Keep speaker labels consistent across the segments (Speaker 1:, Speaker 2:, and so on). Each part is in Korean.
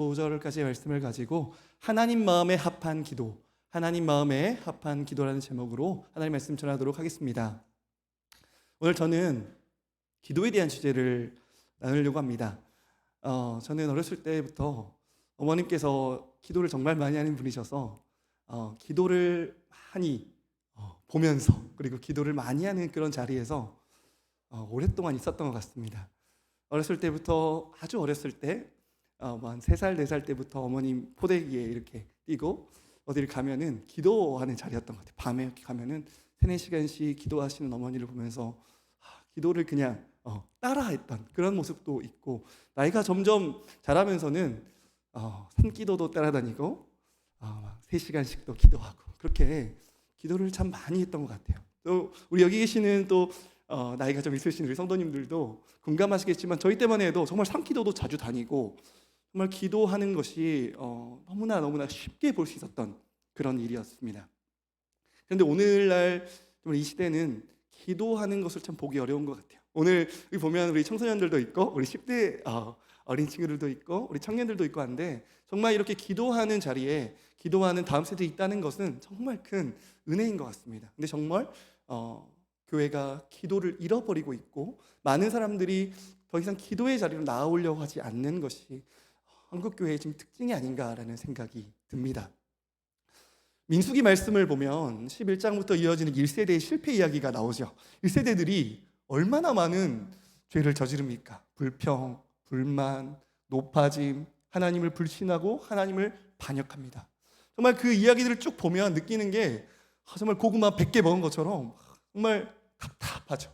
Speaker 1: 5절까지의 말씀을 가지고 하나님 마음에 합한 기도, 하나님 마음에 합한 기도라는 제목으로 하나님 말씀 전하도록 하겠습니다. 오늘 저는 기도에 대한 주제를 나누려고 합니다. 저는 어렸을 때부터 어머님께서 기도를 정말 많이 하는 분이셔서 기도를 많이 보면서, 그리고 기도를 많이 하는 그런 자리에서 오랫동안 있었던 것 같습니다. 어렸을 때부터, 아주 어렸을 때 한 3살, 4살 때부터 어머님 포대기에 이렇게 띄고 어디를 가면은 기도하는 자리였던 것 같아요. 밤에 이렇게 가면은 3-4시간씩 기도하시는 어머니를 보면서 기도를 그냥 따라했던 그런 모습도 있고, 나이가 점점 자라면서는 산기도도 따라다니고 3시간씩도 기도하고, 그렇게 기도를 참 많이 했던 것 같아요. 또 우리 여기 계시는 또 나이가 좀 있으신 우리 성도님들도 공감하시겠지만, 저희 때만 해도 정말 산기도도 자주 다니고 정말 기도하는 것이 너무나 쉽게 볼 수 있었던 그런 일이었습니다. 그런데 오늘날 이 시대는 기도하는 것을 참 보기 어려운 것 같아요. 오늘 여기 보면 우리 청소년들도 있고 우리 10대 어린 친구들도 있고 우리 청년들도 있고 한데, 정말 이렇게 기도하는 자리에 기도하는 다음 세대에 있다는 것은 정말 큰 은혜인 것 같습니다. 근데 정말 교회가 기도를 잃어버리고 있고, 많은 사람들이 더 이상 기도의 자리로 나아오려고 하지 않는 것이 한국교회의 지금 특징이 아닌가라는 생각이 듭니다. 민수기 말씀을 보면 11장부터 이어지는 1세대의 실패 이야기가 나오죠. 1세대들이 얼마나 많은 죄를 저지릅니까? 불평, 불만, 높아짐, 하나님을 불신하고 하나님을 반역합니다. 정말 그 이야기들을 쭉 보면 느끼는 게 정말 고구마 100개 먹은 것처럼 정말 답답하죠.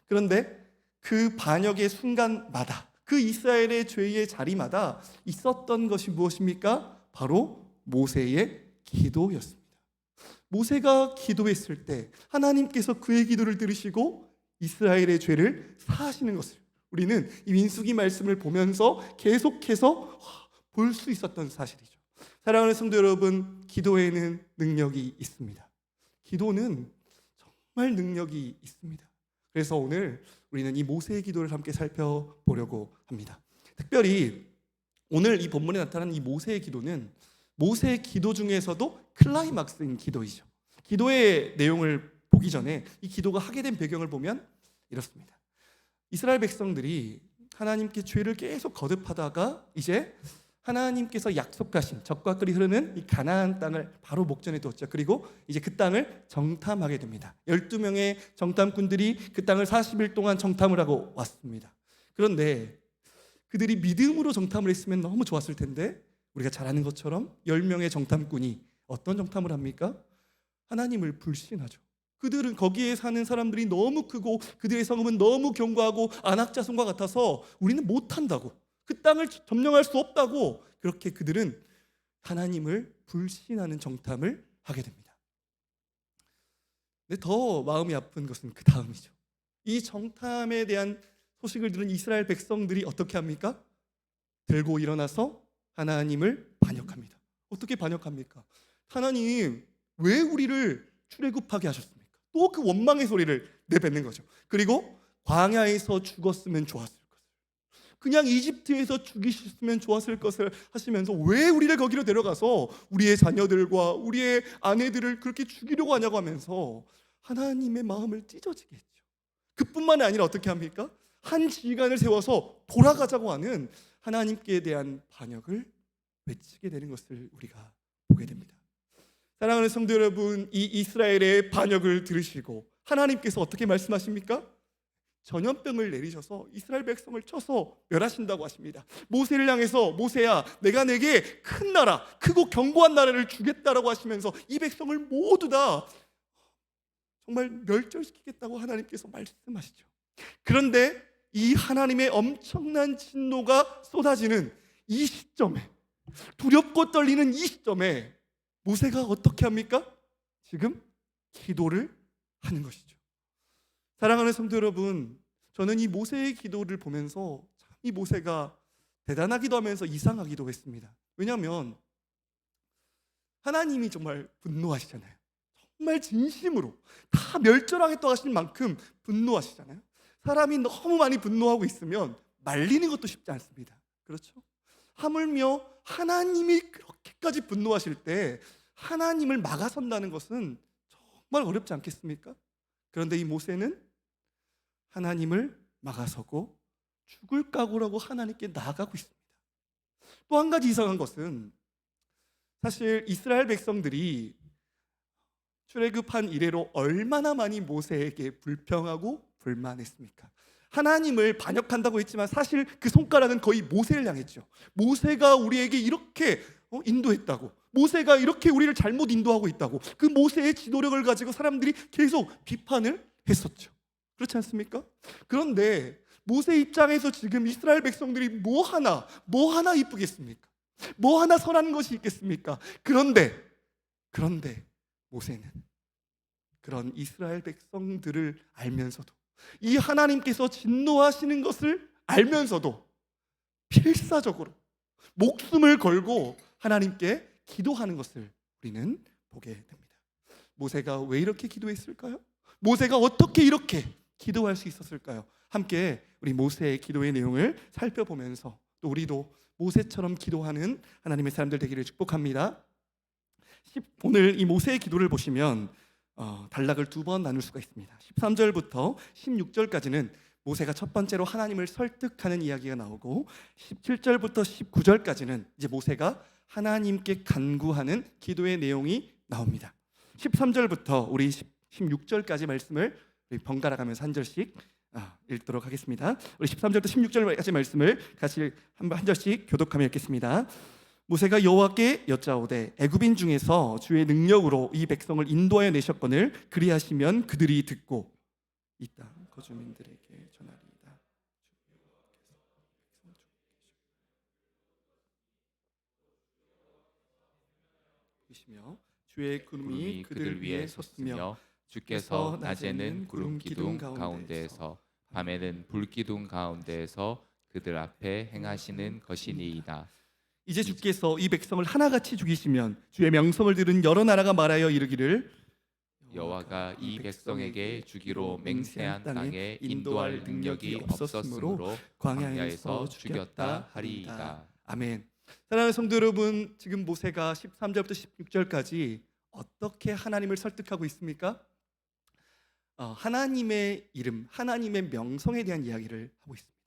Speaker 1: 그런데 그 반역의 순간마다, 그 이스라엘의 죄의 자리마다 있었던 것이 무엇입니까? 바로 모세의 기도였습니다. 모세가 기도했을 때 하나님께서 그의 기도를 들으시고 이스라엘의 죄를 사하시는 것을 우리는 이 민수기 말씀을 보면서 계속해서 볼 수 있었던 사실이죠. 사랑하는 성도 여러분, 기도에는 능력이 있습니다. 기도는 정말 능력이 있습니다. 그래서 오늘 우리는 이 모세의 기도를 함께 살펴보려고 합니다. 특별히 오늘 이 본문에 나타나는 이 모세의 기도는 모세의 기도 중에서도 클라이막스인 기도이죠. 기도의 내용을 보기 전에 이 기도가 하게 된 배경을 보면 이렇습니다. 이스라엘 백성들이 하나님께 죄를 계속 거듭하다가 이제 하나님께서 약속하신 적과 꿀이 흐르는 이 가나안 땅을 바로 목전에 두었죠. 그리고 이제 그 땅을 정탐하게 됩니다. 12명의 정탐꾼들이 그 땅을 40일 동안 정탐을 하고 왔습니다. 그런데 그들이 믿음으로 정탐을 했으면 너무 좋았을 텐데, 우리가 잘 아는 것처럼 10명의 정탐꾼이 어떤 정탐을 합니까? 하나님을 불신하죠. 그들은 거기에 사는 사람들이 너무 크고 그들의 성읍은 너무 견고하고 안악자손과 같아서 우리는 못한다고, 그 땅을 점령할 수 없다고, 그렇게 그들은 하나님을 불신하는 정탐을 하게 됩니다. 근데 더 마음이 아픈 것은 그 다음이죠. 이 정탐에 대한 소식을 들은 이스라엘 백성들이 어떻게 합니까? 들고 일어나서 하나님을 반역합니다. 어떻게 반역합니까? 하나님, 왜 우리를 출애굽하게 하셨습니까? 또 그 원망의 소리를 내뱉는 거죠. 그리고 광야에서 죽었으면 좋았을 것을, 그냥 이집트에서 죽이셨으면 좋았을 것을 하시면서 왜 우리를 거기로 데려가서 우리의 자녀들과 우리의 아내들을 그렇게 죽이려고 하냐고 하면서 하나님의 마음을 찢어지게 했죠. 그뿐만 아니라 어떻게 합니까? 한 지휘관을 세워서 돌아가자고 하는 하나님께 대한 반역을 외치게 되는 것을 우리가 보게 됩니다. 사랑하는 성도 여러분, 이 이스라엘의 반역을 들으시고 하나님께서 어떻게 말씀하십니까? 전염병을 내리셔서 이스라엘 백성을 쳐서 멸하신다고 하십니다. 모세를 향해서 모세야, 내가 내게 큰 나라, 크고 견고한 나라를 주겠다라고 하시면서 이 백성을 모두 다 정말 멸절시키겠다고 하나님께서 말씀하시죠. 그런데 이 하나님의 엄청난 진노가 쏟아지는 이 시점에, 두렵고 떨리는 이 시점에 모세가 어떻게 합니까? 지금 기도를 하는 것이죠. 사랑하는 성도 여러분, 저는 이 모세의 기도를 보면서 참 이 모세가 대단하기도 하면서 이상하기도 했습니다. 왜냐하면 하나님이 정말 분노하시잖아요. 정말 진심으로 다 멸절하겠다고 하시는 만큼 분노하시잖아요. 사람이 너무 많이 분노하고 있으면 말리는 것도 쉽지 않습니다. 그렇죠? 하물며 하나님이 그렇게까지 분노하실 때 하나님을 막아선다는 것은 정말 어렵지 않겠습니까? 그런데 이 모세는 하나님을 막아서고 죽을 각오라고 하나님께 나아가고 있습니다. 또 한 가지 이상한 것은 사실 이스라엘 백성들이 출애굽한 이래로 얼마나 많이 모세에게 불평하고 불만했습니까? 하나님을 반역한다고 했지만 사실 그 손가락은 거의 모세를 향했죠. 모세가 우리에게 이렇게 인도했다고, 모세가 이렇게 우리를 잘못 인도하고 있다고, 그 모세의 지도력을 가지고 사람들이 계속 비판을 했었죠. 그렇지 않습니까? 그런데 모세 입장에서 지금 이스라엘 백성들이 뭐 하나 이쁘겠습니까? 뭐 하나 선한 것이 있겠습니까? 그런데 모세는 그런 이스라엘 백성들을 알면서도, 이 하나님께서 진노하시는 것을 알면서도 필사적으로 목숨을 걸고 하나님께 기도하는 것을 우리는 보게 됩니다. 모세가 왜 이렇게 기도했을까요? 모세가 어떻게 이렇게 기도할 수 있었을까요? 함께 우리 모세의 기도의 내용을 살펴보면서 또 우리도 모세처럼 기도하는 하나님의 사람들 되기를 축복합니다. 오늘 이 모세의 기도를 보시면 단락을 두 번 나눌 수가 있습니다. 13절부터 16절까지는 모세가 첫 번째로 하나님을 설득하는 이야기가 나오고, 17절부터 19절까지는 이제 모세가 하나님께 간구하는 기도의 내용이 나옵니다. 13절부터 우리 16절까지 말씀을 번갈아 가면서 한 절씩 읽도록 하겠습니다. 우리 13절부터 16절까지 말씀을 같이 한 절씩 교독하며 읽겠습니다. 모세가 여호와께 여짜오되 애굽인 중에서 주의 능력으로 이 백성을 인도하여 내셨거늘 그리하시면 그들이 듣고 이 땅 거주민들에게 전하리이다. 보시며 주의 구름이 그들 위에 섰으며
Speaker 2: 주께서 낮에는 구름 기둥 가운데에서 밤에는 불 기둥 가운데에서 그들 앞에 행하시는 것이니이다.
Speaker 1: 이제 주께서 이 백성을 하나같이 죽이시면 주의 명성을 들은 여러 나라가 말하여 이르기를
Speaker 2: 여호와가 이 백성에게 주기로 맹세한 땅에 인도할 능력이 없었으므로 광야에서 죽였다 하리이다.
Speaker 1: 아멘. 사랑하는 성도 여러분, 지금 모세가 13절부터 16절까지 어떻게 하나님을 설득하고 있습니까? 하나님의 이름, 하나님의 명성에 대한 이야기를 하고 있습니다.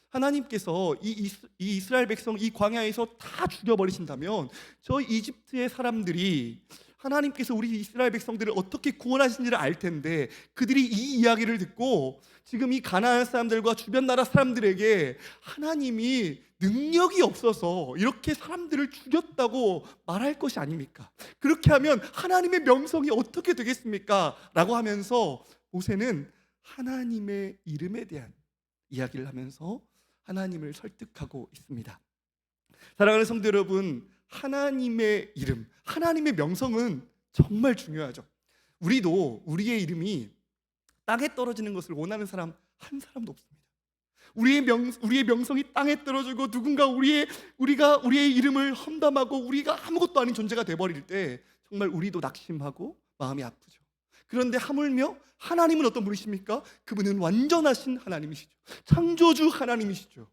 Speaker 1: 하나님께서 이 이스라엘 백성 이 광야에서 다 죽여버리신다면 저 이집트의 사람들이 하나님께서 우리 이스라엘 백성들을 어떻게 구원하신지를 알 텐데, 그들이 이 이야기를 듣고 지금 이 가나안 사람들과 주변 나라 사람들에게 하나님이 능력이 없어서 이렇게 사람들을 죽였다고 말할 것이 아닙니까? 그렇게 하면 하나님의 명성이 어떻게 되겠습니까? 라고 하면서 모세는 하나님의 이름에 대한 이야기를 하면서 하나님을 설득하고 있습니다. 사랑하는 성도 여러분, 하나님의 이름, 하나님의 명성은 정말 중요하죠. 우리도 우리의 이름이 땅에 떨어지는 것을 원하는 사람 한 사람도 없습니다. 우리의 명성이 땅에 떨어지고 누군가 우리가 우리의 이름을 험담하고 우리가 아무것도 아닌 존재가 돼버릴 때 정말 우리도 낙심하고 마음이 아프죠. 그런데 하물며 하나님은 어떤 분이십니까? 그분은 완전하신 하나님이시죠. 창조주 하나님이시죠.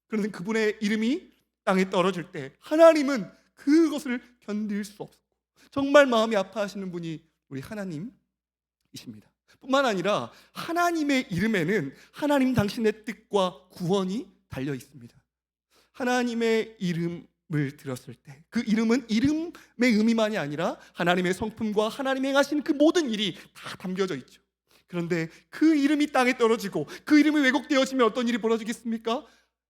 Speaker 1: 그런데 그분의 이름이 땅에 떨어질 때 하나님은 그것을 견딜 수 없었고 정말 마음이 아파하시는 분이 우리 하나님이십니다. 뿐만 아니라 하나님의 이름에는 하나님 당신의 뜻과 구원이 달려 있습니다. 하나님의 이름을 들었을 때 그 이름은 이름의 의미만이 아니라 하나님의 성품과 하나님이 행하신 그 모든 일이 다 담겨져 있죠. 그런데 그 이름이 땅에 떨어지고 그 이름이 왜곡되어지면 어떤 일이 벌어지겠습니까?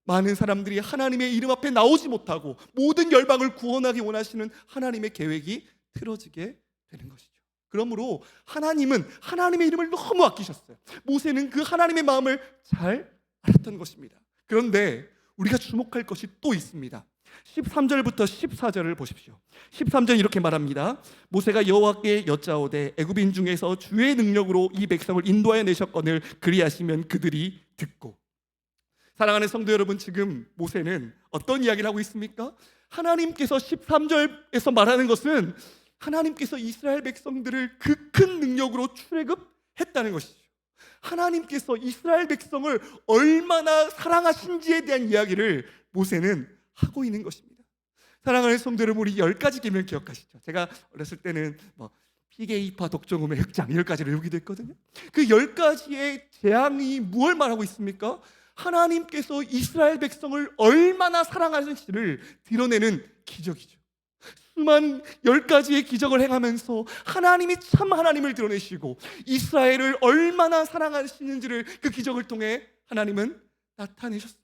Speaker 1: 많은 사람들이 하나님의 이름 앞에 나오지 못하고 모든 열방을 구원하기 원하시는 하나님의 계획이 틀어지게 되는 것이죠. 그러므로 하나님은 하나님의 이름을 너무 아끼셨어요. 모세는 그 하나님의 마음을 잘 알았던 것입니다. 그런데 우리가 주목할 것이 또 있습니다. 13절부터 14절을 보십시오. 13절 이렇게 말합니다. 모세가 여호와께 여짜오되 애굽인 중에서 주의 능력으로 이 백성을 인도하여 내셨거늘 그리하시면 그들이 듣고. 사랑하는 성도 여러분, 지금 모세는 어떤 이야기를 하고 있습니까? 하나님께서 13절에서 말하는 것은 하나님께서 이스라엘 백성들을 그 큰 능력으로 출애굽했다는 것이죠. 하나님께서 이스라엘 백성을 얼마나 사랑하신지에 대한 이야기를 모세는 하고 있는 것입니다. 사랑하는 성도 여러분, 우리 10가지 계명 기억하시죠? 제가 어렸을 때는 피게이파 독종음의 흑장 10가지를 외우기도 했거든요. 그 10가지의 재앙이 무엇을 말하고 있습니까? 하나님께서 이스라엘 백성을 얼마나 사랑하시는지를 드러내는 기적이죠. 수많은 10가지의 기적을 행하면서 하나님이 참 하나님을 드러내시고 이스라엘을 얼마나 사랑하시는지를 그 기적을 통해 하나님은 나타내셨습니다.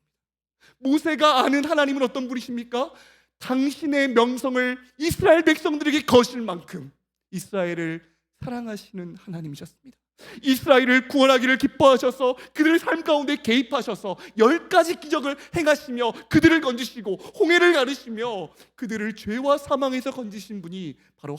Speaker 1: 모세가 아는 하나님은 어떤 분이십니까? 당신의 명성을 이스라엘 백성들에게 거실 만큼 이스라엘을 사랑하시는 하나님이셨습니다. 이스라엘을 구원하기를 기뻐하셔서 그들의 삶 가운데 개입하셔서 10가지 기적을 행하시며 그들을 건지시고 홍해를 가르시며 그들을 죄와 사망에서 건지신 분이 바로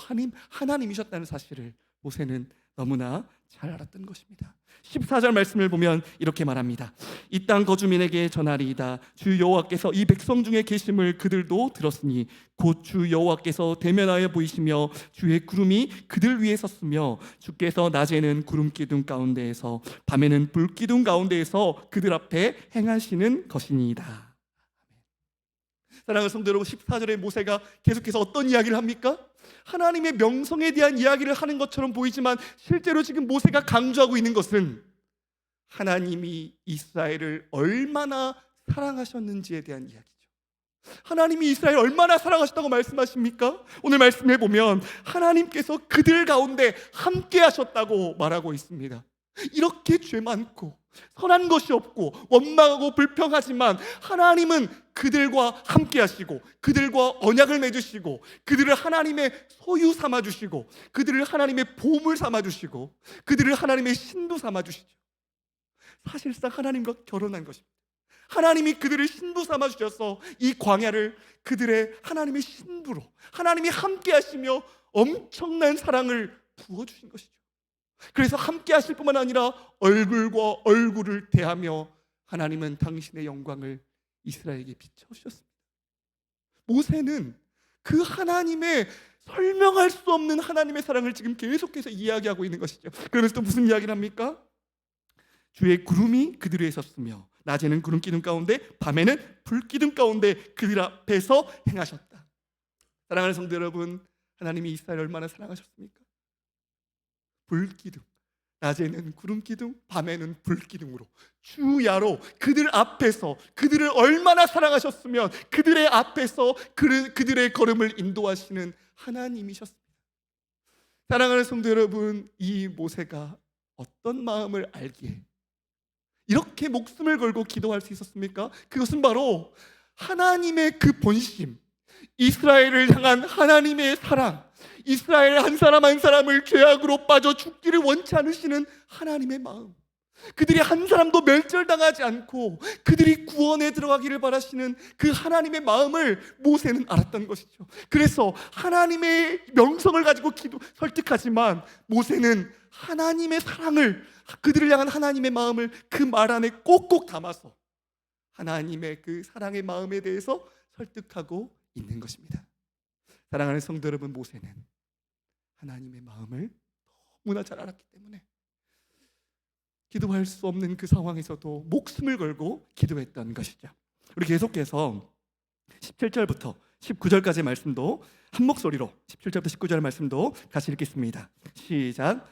Speaker 1: 하나님이셨다는 사실을 모세는 너무나 잘 알았던 것입니다. 14절 말씀을 보면 이렇게 말합니다. 이 땅 거주민에게 전하리이다. 주 여호와께서 이 백성 중에 계심을 그들도 들었으니 곧 주 여호와께서 대면하여 보이시며 주의 구름이 그들 위에 섰으며 주께서 낮에는 구름 기둥 가운데에서 밤에는 불 기둥 가운데에서 그들 앞에 행하시는 것이니이다. 사랑하는 성도 여러분, 14절에 모세가 계속해서 어떤 이야기를 합니까? 하나님의 명성에 대한 이야기를 하는 것처럼 보이지만 실제로 지금 모세가 강조하고 있는 것은 하나님이 이스라엘을 얼마나 사랑하셨는지에 대한 이야기죠. 하나님이 이스라엘 얼마나 사랑하셨다고 말씀하십니까? 오늘 말씀해 보면 하나님께서 그들 가운데 함께 하셨다고 말하고 있습니다. 이렇게 죄 많고 선한 것이 없고 원망하고 불평하지만 하나님은 그들과 함께 하시고 그들과 언약을 맺으시고 그들을 하나님의 소유 삼아 주시고 그들을 하나님의 보물 삼아 주시고 그들을 하나님의 신부 삼아 주시죠. 사실상 하나님과 결혼한 것입니다. 하나님이 그들을 신부 삼아 주셔서 이 광야를 그들의 하나님의 신부로 하나님이 함께 하시며 엄청난 사랑을 부어주신 것이죠. 그래서 함께 하실 뿐만 아니라 얼굴과 얼굴을 대하며 하나님은 당신의 영광을 이스라엘에게 비춰주셨습니다. 모세는 그 하나님의 설명할 수 없는 하나님의 사랑을 지금 계속해서 이야기하고 있는 것이죠. 그러면서 또 무슨 이야기를 합니까? 주의 구름이 그들 위에 섰으며 낮에는 구름 기둥 가운데 밤에는 불 기둥 가운데 그들 앞에서 행하셨다. 사랑하는 성도 여러분, 하나님이 이스라엘 얼마나 사랑하셨습니까? 불기둥, 낮에는 구름기둥, 밤에는 불기둥으로 주야로 그들 앞에서 그들을 얼마나 사랑하셨으면 그들의 앞에서 그들의 걸음을 인도하시는 하나님이셨습니다. 사랑하는 성도 여러분, 이 모세가 어떤 마음을 알기에 이렇게 목숨을 걸고 기도할 수 있었습니까? 그것은 바로 하나님의 그 본심, 이스라엘을 향한 하나님의 사랑, 이스라엘 한 사람 한 사람을 죄악으로 빠져 죽기를 원치 않으시는 하나님의 마음, 그들이 한 사람도 멸절당하지 않고 그들이 구원에 들어가기를 바라시는 그 하나님의 마음을 모세는 알았던 것이죠. 그래서 하나님의 명성을 가지고 설득하지만 모세는 하나님의 사랑을, 그들을 향한 하나님의 마음을 그 말 안에 꼭꼭 담아서 하나님의 그 사랑의 마음에 대해서 설득하고 있는 것입니다. 사랑하는 성도 여러분, 모세는 하나님의 마음을 너무나 잘 알았기 때문에 기도할 수 없는 그 상황에서도 목숨을 걸고 기도했던 것이죠. 우리 계속해서 17절부터 19절까지의 말씀도 한 목소리로 17절부터 19절 말씀도 같이 읽겠습니다. 시작.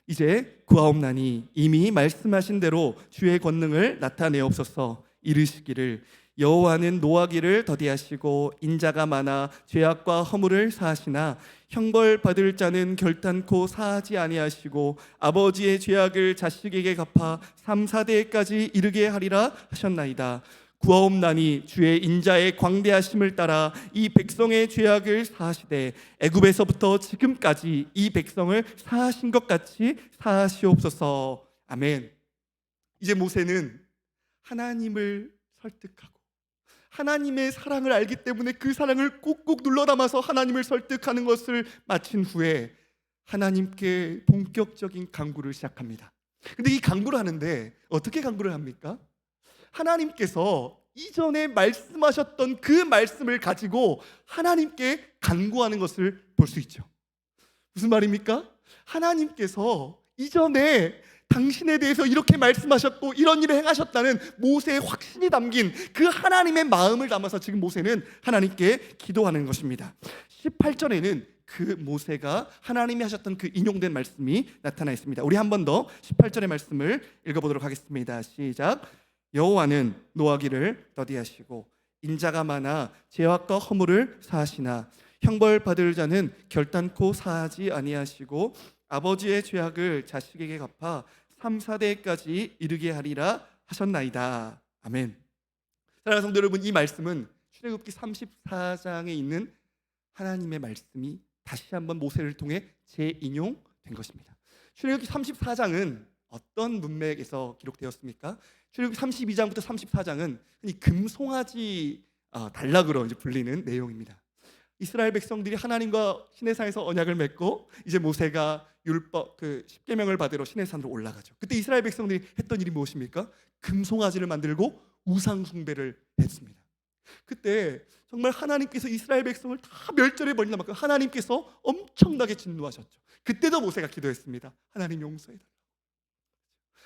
Speaker 1: 이제 구하옵나니 이미 말씀하신 대로 주의 권능을 나타내옵소서. 이르시기를 여호와는 노하기를 더디하시고 인자가 많아 죄악과 허물을 사하시나 형벌 받을 자는 결단코 사하지 아니하시고 아버지의 죄악을 자식에게 갚아 3, 4대까지 이르게 하리라 하셨나이다. 구하옵나니 주의 인자의 광대하심을 따라 이 백성의 죄악을 사하시되 애굽에서부터 지금까지 이 백성을 사하신 것 같이 사하시옵소서. 아멘. 이제 모세는 하나님을 설득하고 하나님의 사랑을 알기 때문에 그 사랑을 꾹꾹 눌러 담아서 하나님을 설득하는 것을 마친 후에 하나님께 본격적인 간구를 시작합니다. 근데 이 간구를 하는데 어떻게 간구를 합니까? 하나님께서 이전에 말씀하셨던 그 말씀을 가지고 하나님께 간구하는 것을 볼 수 있죠. 무슨 말입니까? 하나님께서 이전에 당신에 대해서 이렇게 말씀하셨고 이런 일을 행하셨다는 모세의 확신이 담긴 그 하나님의 마음을 담아서 지금 모세는 하나님께 기도하는 것입니다. 18절에는 그 모세가 하나님이 하셨던 그 인용된 말씀이 나타나 있습니다. 우리 한 번 더 18절의 말씀을 읽어보도록 하겠습니다. 시작. 여호와는 노하기를 더디하시고 인자가 많아 죄악과 허물을 사하시나 형벌 받을 자는 결단코 사하지 아니하시고 아버지의 죄악을 자식에게 갚아 3, 4대까지 이르게 하리라 하셨나이다. 아멘. 사랑하는 성도 여러분, 이 말씀은 출애굽기 34장에 있는 하나님의 말씀이 다시 한번 모세를 통해 재인용된 것입니다. 출애굽기 34장은 어떤 문맥에서 기록되었습니까? 출애굽기 32장부터 34장은 흔히 금송아지 단락으로 이제 불리는 내용입니다. 이스라엘 백성들이 하나님과 시내산에서 언약을 맺고 이제 모세가 율법 그 십계명을 받으러 시내산으로 올라가죠. 그때 이스라엘 백성들이 했던 일이 무엇입니까? 금송아지를 만들고 우상 숭배를 했습니다. 그때 정말 하나님께서 이스라엘 백성을 다 멸절해 버리는 만큼 하나님께서 엄청나게 진노하셨죠. 그때도 모세가 기도했습니다. 하나님 용서해달라고.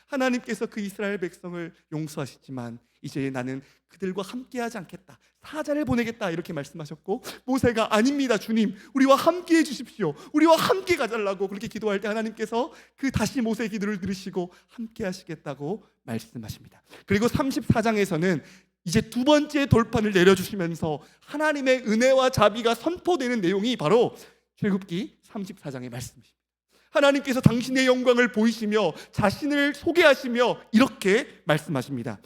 Speaker 1: 하나님께서 그 이스라엘 백성을 용서하시지만 이제 나는 그들과 함께하지 않겠다, 사자를 보내겠다 이렇게 말씀하셨고, 모세가 아닙니다 주님, 우리와 함께해 주십시오, 우리와 함께 가달라고 그렇게 기도할 때 하나님께서 그 다시 모세의 기도를 들으시고 함께 하시겠다고 말씀하십니다. 그리고 34장에서는 이제 두 번째 돌판을 내려주시면서 하나님의 은혜와 자비가 선포되는 내용이 바로 출애굽기 34장의 말씀입니다. 하나님께서 당신의 영광을 보이시며 자신을 소개하시며 이렇게 말씀하십니다.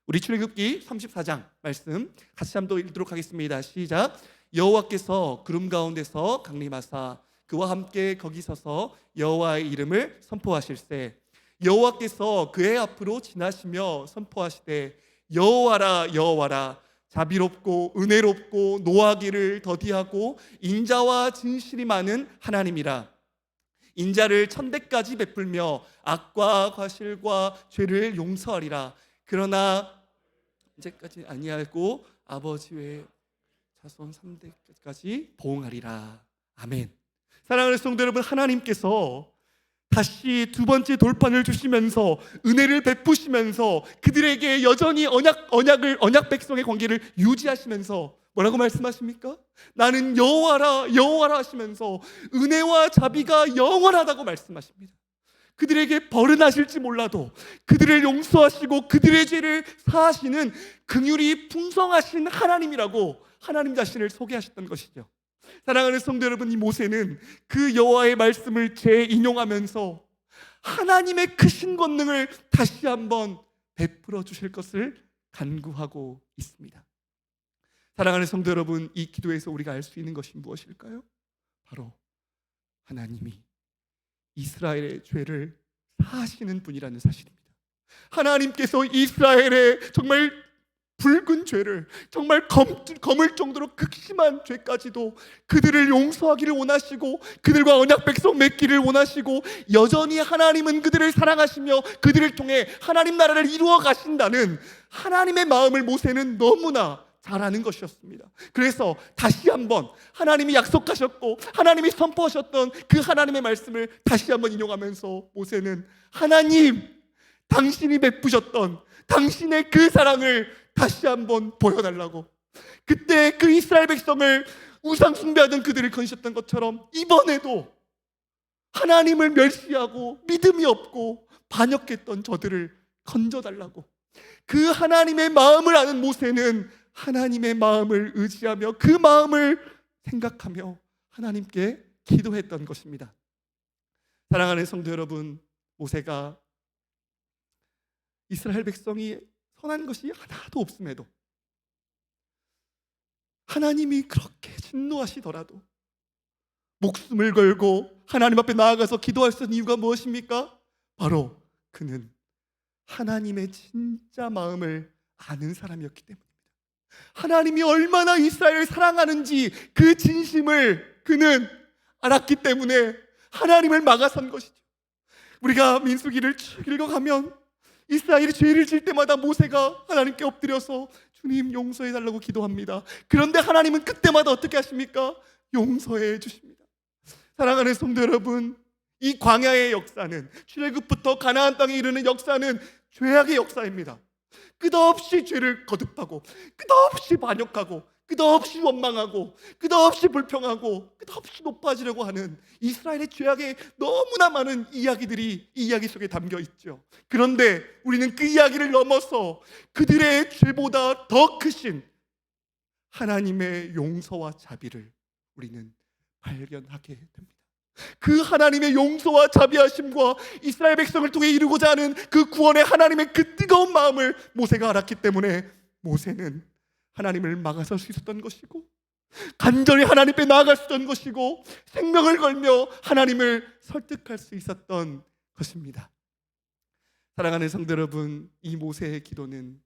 Speaker 1: 우리 출애굽기 34장 말씀 같이 한번 읽도록 하겠습니다. 시작. 여호와께서 구름 가운데서 강림하사 그와 함께 거기 서서 여호와의 이름을 선포하실세. 여호와께서 그의 앞으로 지나시며 선포하시되 여호와라 여호와라 자비롭고 은혜롭고 노하기를 더디하고 인자와 진실이 많은 하나님이라. 인자를 천대까지 베풀며 악과 과실과 죄를 용서하리라. 그러나 이제까지 아니하고 아버지 외 자손 3대까지 보응하리라. 아멘. 사랑하는 성도 여러분, 하나님께서 다시 두 번째 돌판을 주시면서 은혜를 베푸시면서 그들에게 여전히 언약 백성의 관계를 유지하시면서 뭐라고 말씀하십니까? 나는 여호와라 여호와라 하시면서 은혜와 자비가 영원하다고 말씀하십니다. 그들에게 벌은 하실지 몰라도 그들을 용서하시고 그들의 죄를 사하시는 긍휼이 풍성하신 하나님이라고 하나님 자신을 소개하셨던 것이죠. 사랑하는 성도 여러분, 이 모세는 그 여호와의 말씀을 재인용하면서 하나님의 크신 권능을 다시 한번 베풀어 주실 것을 간구하고 있습니다. 사랑하는 성도 여러분, 이 기도에서 우리가 알 수 있는 것이 무엇일까요? 바로 하나님이 이스라엘의 죄를 사하시는 분이라는 사실입니다. 하나님께서 이스라엘의 정말 붉은 죄를, 정말 검을 정도로 극심한 죄까지도 그들을 용서하기를 원하시고 그들과 언약 백성 맺기를 원하시고 여전히 하나님은 그들을 사랑하시며 그들을 통해 하나님 나라를 이루어 가신다는 하나님의 마음을 모세는 너무나 잘 아는 것이었습니다. 그래서 다시 한번 하나님이 약속하셨고 하나님이 선포하셨던 그 하나님의 말씀을 다시 한번 인용하면서 모세는 하나님, 당신이 베푸셨던 당신의 그 사랑을 다시 한번 보여달라고, 그때 그 이스라엘 백성을 우상 숭배하던 그들을 건지셨던 것처럼 이번에도 하나님을 멸시하고 믿음이 없고 반역했던 저들을 건져달라고, 그 하나님의 마음을 아는 모세는 하나님의 마음을 의지하며 그 마음을 생각하며 하나님께 기도했던 것입니다. 사랑하는 성도 여러분, 모세가 이스라엘 백성이 선한 것이 하나도 없음에도 하나님이 그렇게 진노하시더라도 목숨을 걸고 하나님 앞에 나아가서 기도할 수 있는 이유가 무엇입니까? 바로 그는 하나님의 진짜 마음을 아는 사람이었기 때문입니다. 하나님이 얼마나 이스라엘을 사랑하는지 그 진심을 그는 알았기 때문에 하나님을 막아선 것이죠. 우리가 민수기를 쭉 읽어가면 이스라엘이 죄를 질 때마다 모세가 하나님께 엎드려서 주님 용서해달라고 기도합니다. 그런데 하나님은 그때마다 어떻게 하십니까? 용서해 주십니다. 사랑하는 성도 여러분, 이 광야의 역사는, 출애굽부터 가나안 땅에 이르는 역사는 죄악의 역사입니다. 끝없이 죄를 거듭하고, 끝없이 반역하고, 끝없이 원망하고, 끝없이 불평하고, 끝없이 높아지려고 하는 이스라엘의 죄악의 너무나 많은 이야기들이 이 이야기 속에 담겨 있죠. 그런데 우리는 그 이야기를 넘어서 그들의 죄보다 더 크신 하나님의 용서와 자비를 우리는 발견하게 됩니다. 그 하나님의 용서와 자비하심과 이스라엘 백성을 통해 이루고자 하는 그 구원의 하나님의 그 뜨거운 마음을 모세가 알았기 때문에 모세는 하나님을 막아설 수 있었던 것이고, 간절히 하나님 앞에 나아갈 수 있었던 것이고, 생명을 걸며 하나님을 설득할 수 있었던 것입니다. 사랑하는 성도 여러분, 이 모세의 기도는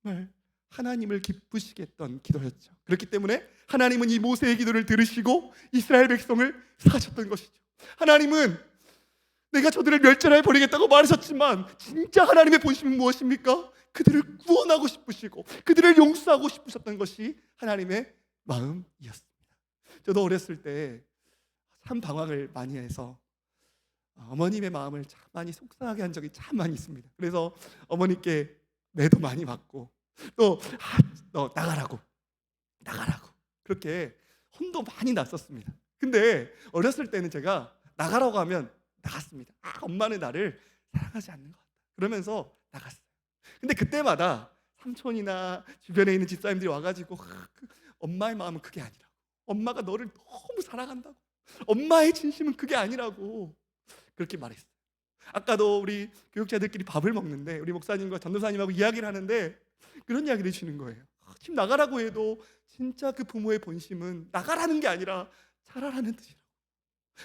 Speaker 1: 정말 하나님을 기쁘시게 했던 기도였죠. 그렇기 때문에 하나님은 이 모세의 기도를 들으시고 이스라엘 백성을 사셨던 것이죠. 하나님은 내가 저들을 멸절해 버리겠다고 말하셨지만 진짜 하나님의 본심은 무엇입니까? 그들을 구원하고 싶으시고 그들을 용서하고 싶으셨던 것이 하나님의 마음이었습니다. 저도 어렸을 때 참 방황을 많이 해서 어머님의 마음을 참 많이 속상하게 한 적이 참 많이 있습니다. 그래서 어머니께 매도 많이 맞고, 또 너 나가라고 그렇게 혼도 많이 났었습니다. 근데 어렸을 때는 제가 나가라고 하면 나갔습니다. 엄마는 나를 사랑하지 않는 것 같다 그러면서 나갔어요. 근데 그때마다 삼촌이나 주변에 있는 집사님들이 와가지고 엄마의 마음은 그게 아니라고, 엄마가 너를 너무 사랑한다고, 엄마의 진심은 그게 아니라고 그렇게 말했어요. 아까도 우리 교육자들끼리 밥을 먹는데 우리 목사님과 전도사님하고 이야기를 하는데 그런 이야기를 해주는 거예요. 지금 나가라고 해도 진짜 그 부모의 본심은 나가라는 게 아니라 잘하라는 뜻이라고,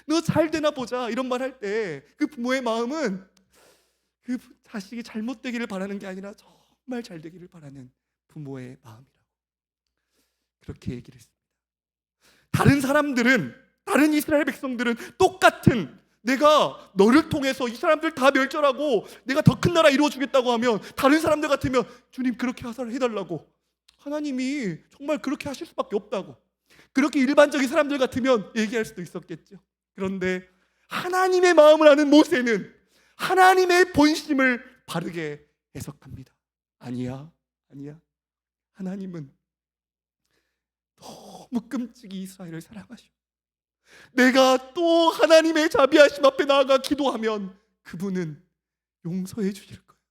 Speaker 1: 너 잘 되나 보자 이런 말 할 때 그 부모의 마음은 그 자식이 잘못되기를 바라는 게 아니라 정말 잘 되기를 바라는 부모의 마음이라고 그렇게 얘기를 했습니다. 다른 사람들은, 다른 이스라엘 백성들은 똑같은, 내가 너를 통해서 이 사람들 다 멸절하고 내가 더 큰 나라 이루어주겠다고 하면 다른 사람들 같으면 주님 그렇게 해달라고, 하나님이 정말 그렇게 하실 수밖에 없다고, 그렇게 일반적인 사람들 같으면 얘기할 수도 있었겠죠. 그런데 하나님의 마음을 아는 모세는 하나님의 본심을 바르게 해석합니다. 아니야. 하나님은 너무 끔찍이 이스라엘을 사랑하셔. 내가 또 하나님의 자비하심 앞에 나아가 기도하면 그분은 용서해 주실 거예요.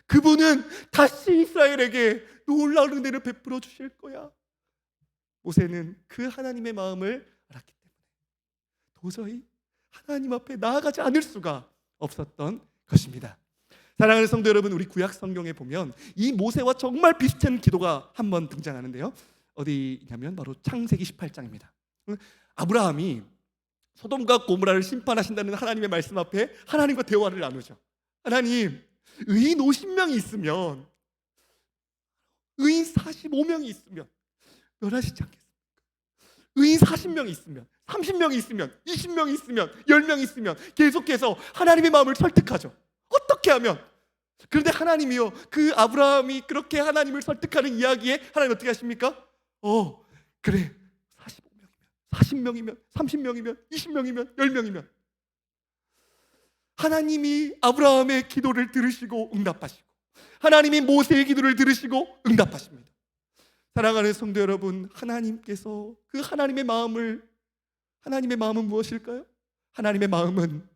Speaker 1: 그분은 다시 이스라엘에게 놀라운 은혜를 베풀어 주실 거야. 모세는 그 하나님의 마음을 알았기 때문에 도저히 하나님 앞에 나아가지 않을 수가 없었던 것입니다. 사랑하는 성도 여러분, 우리 구약 성경에 보면 이 모세와 정말 비슷한 기도가 한 번 등장하는데요. 어디냐면 바로 창세기 18장입니다. 아브라함이 소돔과 고모라를 심판하신다는 하나님의 말씀 앞에 하나님과 대화를 나누죠. 하나님, 의인 50명이 있으면, 의인 45명이 있으면 멸하시지 않겠습니까? 의인 40명이 있으면, 30명이 있으면, 20명이 있으면, 10명이 있으면 계속해서 하나님의 마음을 설득하죠. 어떻게 하면? 그런데 하나님이요, 그 아브라함이 그렇게 하나님을 설득하는 이야기에 하나님 어떻게 하십니까? 그래, 45명이면, 40명이면, 30명이면, 20명이면, 10명이면 하나님이 아브라함의 기도를 들으시고 응답하시고 하나님이 모세의 기도를 들으시고 응답하십니다. 사랑하는 성도 여러분, 하나님께서 그 하나님의 마음은 무엇일까요? 하나님의 마음은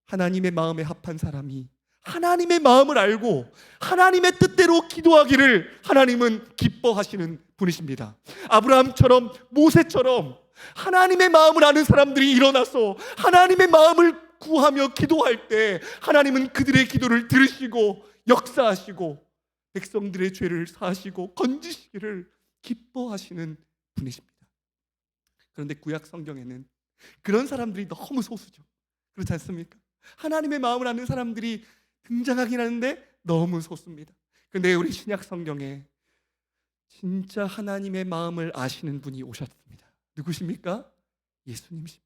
Speaker 1: 하나님의 마음에 합한 사람이 하나님의 마음을 알고 하나님의 뜻대로 기도하기를 하나님은 기뻐하시는 분이십니다. 아브라함처럼, 모세처럼 하나님의 마음을 아는 사람들이 일어나서 하나님의 마음을 구하며 기도할 때 하나님은 그들의 기도를 들으시고 역사하시고 백성들의 죄를 사하시고 건지시기를 기뻐하시는 분이십니다. 그런데 구약 성경에는 그런 사람들이 너무 소수죠. 그렇지 않습니까? 하나님의 마음을 아는 사람들이 등장하긴 하는데 너무 소수입니다. 그런데 우리 신약 성경에 진짜 하나님의 마음을 아시는 분이 오셨습니다. 누구십니까? 예수님이십니다.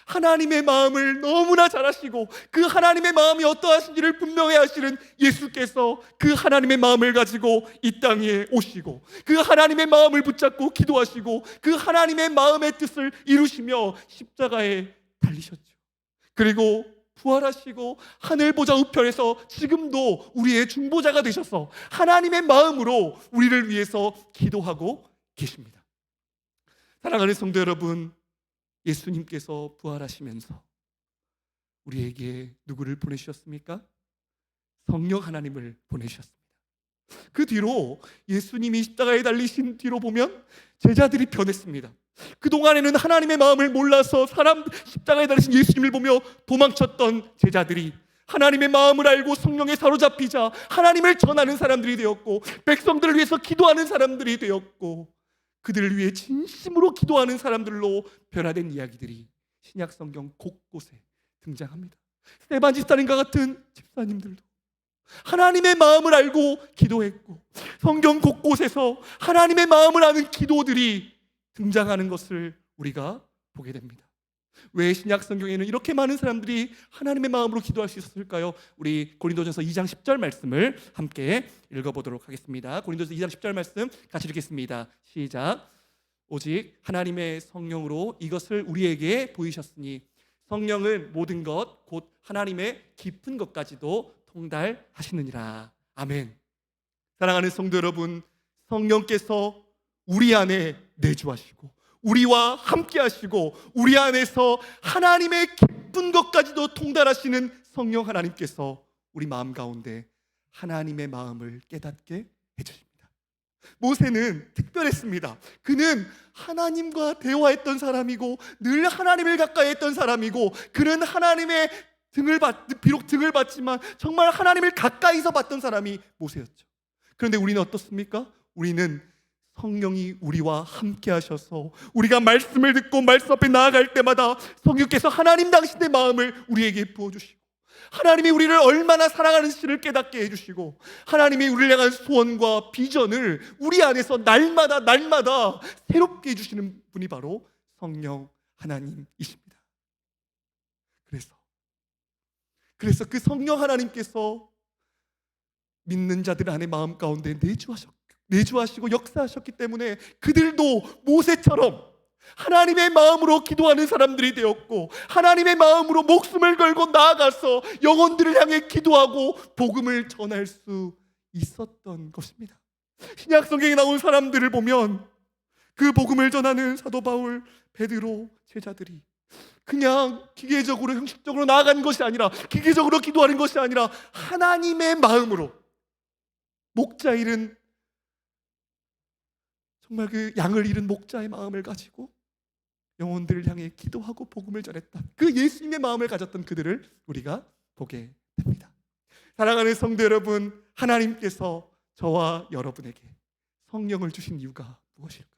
Speaker 1: 하나님의 마음을 너무나 잘 아시고 그 하나님의 마음이 어떠하신지를 분명히 아시는 예수께서 그 하나님의 마음을 가지고 이 땅에 오시고 그 하나님의 마음을 붙잡고 기도하시고 그 하나님의 마음의 뜻을 이루시며 십자가에 달리셨죠. 그리고 부활하시고 하늘 보좌 우편에서 지금도 우리의 중보자가 되셔서 하나님의 마음으로 우리를 위해서 기도하고 계십니다. 사랑하는 성도 여러분, 예수님께서 부활하시면서 우리에게 누구를 보내주셨습니까? 성령 하나님을 보내주셨습니다. 그 뒤로 예수님이 십자가에 달리신 뒤로 보면 제자들이 변했습니다. 그동안에는 하나님의 마음을 몰라서 십자가에 달리신 예수님을 보며 도망쳤던 제자들이 하나님의 마음을 알고 성령에 사로잡히자 하나님을 전하는 사람들이 되었고, 백성들을 위해서 기도하는 사람들이 되었고, 그들을 위해 진심으로 기도하는 사람들로 변화된 이야기들이 신약 성경 곳곳에 등장합니다. 스데반 집사님과 같은 집사님들도 하나님의 마음을 알고 기도했고, 성경 곳곳에서 하나님의 마음을 아는 기도들이 등장하는 것을 우리가 보게 됩니다. 왜 신약 성경에는 이렇게 많은 사람들이 하나님의 마음으로 기도할 수 있었을까요? 우리 고린도전서 2장 10절 말씀을 함께 읽어보도록 하겠습니다. 고린도전서 2장 10절 말씀 같이 읽겠습니다. 시작. 오직 하나님의 성령으로 이것을 우리에게 보이셨으니 성령은 모든 것 곧 하나님의 깊은 것까지도 통달하시느니라. 아멘. 사랑하는 성도 여러분, 성령께서 우리 안에 내주하시고 우리와 함께 하시고 우리 안에서 하나님의 깊은 것까지도 통달하시는 성령 하나님께서 우리 마음 가운데 하나님의 마음을 깨닫게 해주십니다. 모세는 특별했습니다. 그는 하나님과 대화했던 사람이고 늘 하나님을 가까이 했던 사람이고, 그는 하나님의 비록 등을 받지만 정말 하나님을 가까이서 봤던 사람이 모세였죠. 그런데 우리는 어떻습니까? 우리는 성령이 우리와 함께 하셔서 우리가 말씀을 듣고 말씀 앞에 나아갈 때마다 성령께서 하나님 당신의 마음을 우리에게 부어주시고, 하나님이 우리를 얼마나 사랑하는지를 깨닫게 해주시고, 하나님이 우리를 향한 소원과 비전을 우리 안에서 날마다 새롭게 해주시는 분이 바로 성령 하나님이십니다. 그래서 그 성령 하나님께서 믿는 자들 안에 마음 가운데 내주하시고 역사하셨기 때문에 그들도 모세처럼 하나님의 마음으로 기도하는 사람들이 되었고, 하나님의 마음으로 목숨을 걸고 나아가서 영혼들을 향해 기도하고 복음을 전할 수 있었던 것입니다. 신약 성경에 나온 사람들을 보면 그 복음을 전하는 사도 바울, 베드로, 제자들이 그냥 기계적으로 형식적으로 나아가는 것이 아니라, 기계적으로 기도하는 것이 아니라 하나님의 마음으로, 목자 잃은, 정말 그 양을 잃은 목자의 마음을 가지고 영혼들을 향해 기도하고 복음을 전했던 그 예수님의 마음을 가졌던 그들을 우리가 보게 됩니다. 사랑하는 성도 여러분, 하나님께서 저와 여러분에게 성령을 주신 이유가 무엇일까요?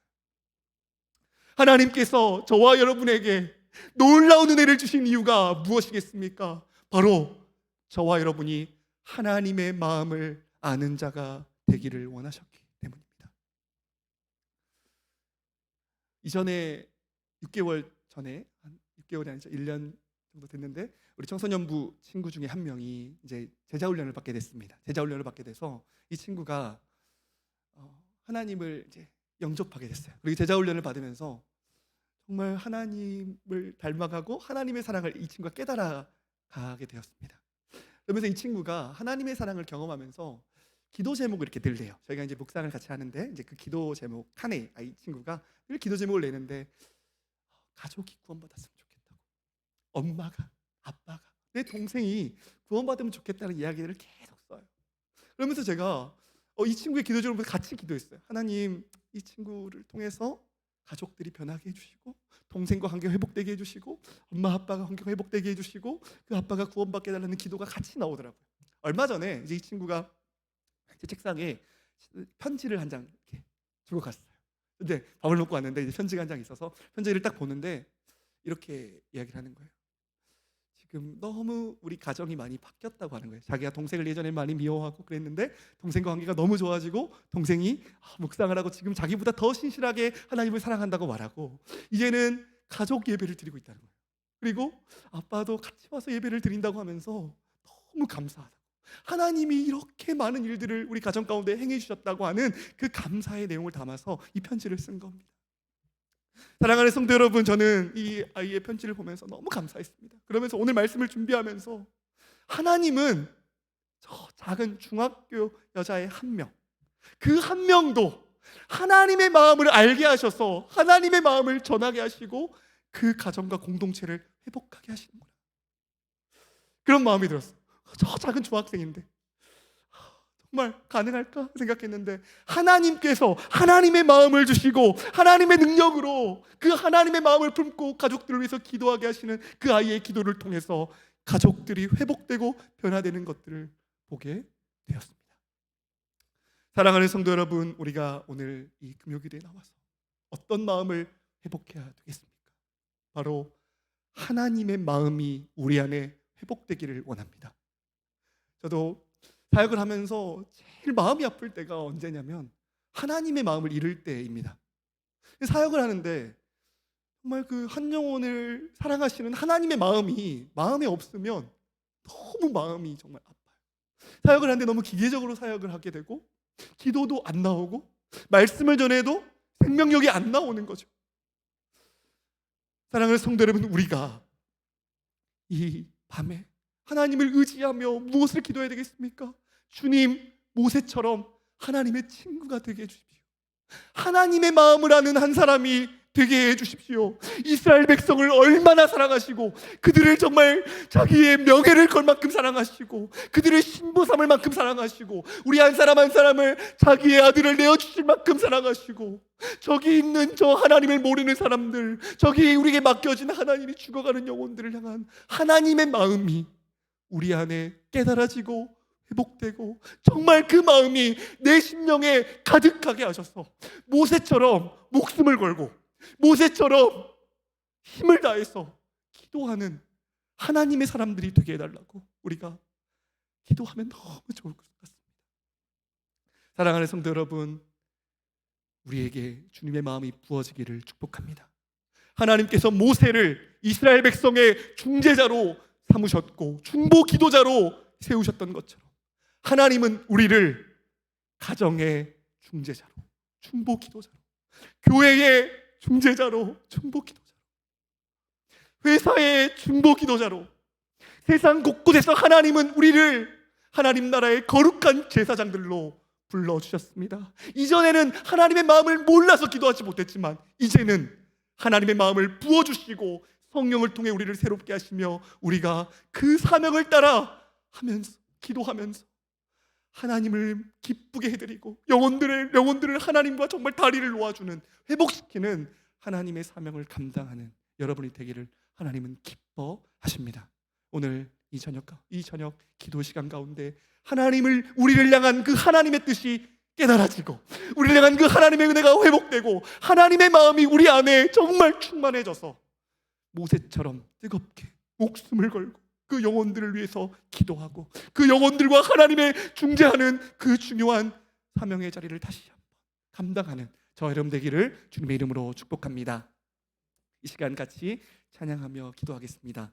Speaker 1: 하나님께서 저와 여러분에게 놀라운 은혜를 주신 이유가 무엇이겠습니까? 바로 저와 여러분이 하나님의 마음을 아는 자가 되기를 원하셨기 때문입니다. 이전에 6개월 전에, 한 6개월이 아니죠, 1년 정도 됐는데, 우리 청소년부 친구 중에 한 명이 이제 제자훈련을 받게 됐습니다. 제자훈련을 받게 돼서 이 친구가 하나님을 이제 영접하게 됐어요. 그리고 제자훈련을 받으면서 정말 하나님을 닮아가고 하나님의 사랑을 이 친구가 깨달아가게 되었습니다. 그러면서 이 친구가 하나님의 사랑을 경험하면서 기도 제목을 이렇게 늘 내요. 저희가 이제 묵상을 같이 하는데 이제 그 기도 제목 칸에 이 친구가 늘 기도 제목을 내는데, 가족이 구원받았으면 좋겠다고, 엄마가, 아빠가, 내 동생이 구원받으면 좋겠다는 이야기를 계속 써요. 그러면서 제가 이 친구의 기도 제목을 같이 기도했어요. 하나님, 이 친구를 통해서 가족들이 변하게 해주시고, 동생과 관계가 회복되게 해주시고, 엄마 아빠가 관계가 회복되게 해주시고, 그 아빠가 구원받게 해달라는 기도가 같이 나오더라고요. 얼마 전에 이제 이 친구가 제 책상에 편지를 한 장 이렇게 두고 갔어요. 근데 밥을 먹고 왔는데 이제 편지가 한 장 있어서 편지를 딱 보는데 이렇게 이야기를 하는 거예요. 지금 너무 우리 가정이 많이 바뀌었다고 하는 거예요. 자기가 동생을 예전에 많이 미워하고 그랬는데 동생과 관계가 너무 좋아지고, 동생이 묵상을 하고 지금 자기보다 더 신실하게 하나님을 사랑한다고 말하고, 이제는 가족 예배를 드리고 있다는 거예요. 그리고 아빠도 같이 와서 예배를 드린다고 하면서 너무 감사하다고, 하나님이 이렇게 많은 일들을 우리 가정 가운데 행해 주셨다고 하는 그 감사의 내용을 담아서 이 편지를 쓴 겁니다. 사랑하는 성도 여러분, 저는 이 아이의 편지를 보면서 너무 감사했습니다. 그러면서 오늘 말씀을 준비하면서 하나님은 저 작은 중학교 여자의 한 명, 그 한 명도 하나님의 마음을 알게 하셔서 하나님의 마음을 전하게 하시고 그 가정과 공동체를 회복하게 하시는구나, 그런 마음이 들었어요. 저 작은 중학생인데 정말 가능할까 생각했는데 하나님께서 하나님의 마음을 주시고 하나님의 능력으로 그 하나님의 마음을 품고 가족들을 위해서 기도하게 하시는 그 아이의 기도를 통해서 가족들이 회복되고 변화되는 것들을 보게 되었습니다. 사랑하는 성도 여러분, 우리가 오늘 이 금요기도에 나와서 어떤 마음을 회복해야 되겠습니까? 바로 하나님의 마음이 우리 안에 회복되기를 원합니다. 저도 사역을 하면서 제일 마음이 아플 때가 언제냐면 하나님의 마음을 잃을 때입니다. 사역을 하는데 정말 그 한 영혼을 사랑하시는 하나님의 마음이 마음에 없으면 너무 마음이 정말 아파요. 사역을 하는데 너무 기계적으로 사역을 하게 되고 기도도 안 나오고 말씀을 전해도 생명력이 안 나오는 거죠. 사랑하는 성도 여러분, 우리가 이 밤에 하나님을 의지하며 무엇을 기도해야 되겠습니까? 주님, 모세처럼 하나님의 친구가 되게 해주십시오. 하나님의 마음을 아는 한 사람이 되게 해주십시오. 이스라엘 백성을 얼마나 사랑하시고 그들을 정말 자기의 명예를 걸 만큼 사랑하시고 그들의 신부 삼을 만큼 사랑하시고 우리 한 사람 한 사람을 자기의 아들을 내어주실 만큼 사랑하시고 저기 있는 저 하나님을 모르는 사람들, 저기 우리에게 맡겨진 하나님이 죽어가는 영혼들을 향한 하나님의 마음이 우리 안에 깨달아지고 회복되고 정말 그 마음이 내 심령에 가득하게 하셔서 모세처럼 목숨을 걸고 모세처럼 힘을 다해서 기도하는 하나님의 사람들이 되게 해달라고 우리가 기도하면 너무 좋을 것 같습니다. 사랑하는 성도 여러분, 우리에게 주님의 마음이 부어지기를 축복합니다. 하나님께서 모세를 이스라엘 백성의 중재자로 삼으셨고 중보 기도자로 세우셨던 것처럼 하나님은 우리를 가정의 중재자로, 중보 기도자로, 교회의 중재자로, 중보 기도자로, 회사의 중보 기도자로, 세상 곳곳에서 하나님은 우리를 하나님 나라의 거룩한 제사장들로 불러주셨습니다. 이전에는 하나님의 마음을 몰라서 기도하지 못했지만 이제는 하나님의 마음을 부어주시고 성령을 통해 우리를 새롭게 하시며 우리가 그 사명을 따라 하면서 기도하면서 하나님을 기쁘게 해드리고 영혼들을 하나님과 정말 다리를 놓아주는, 회복시키는 하나님의 사명을 감당하는 여러분이 되기를 하나님은 기뻐하십니다. 오늘 이 저녁 기도 시간 가운데 우리를 향한 그 하나님의 뜻이 깨달아지고 우리를 향한 그 하나님의 은혜가 회복되고 하나님의 마음이 우리 안에 정말 충만해져서 모세처럼 뜨겁게 목숨을 걸고 그 영혼들을 위해서 기도하고 그 영혼들과 하나님의 중재하는 그 중요한 사명의 자리를 다시 한번 감당하는 저 여러분 되기를 주님의 이름으로 축복합니다. 이 시간 같이 찬양하며 기도하겠습니다.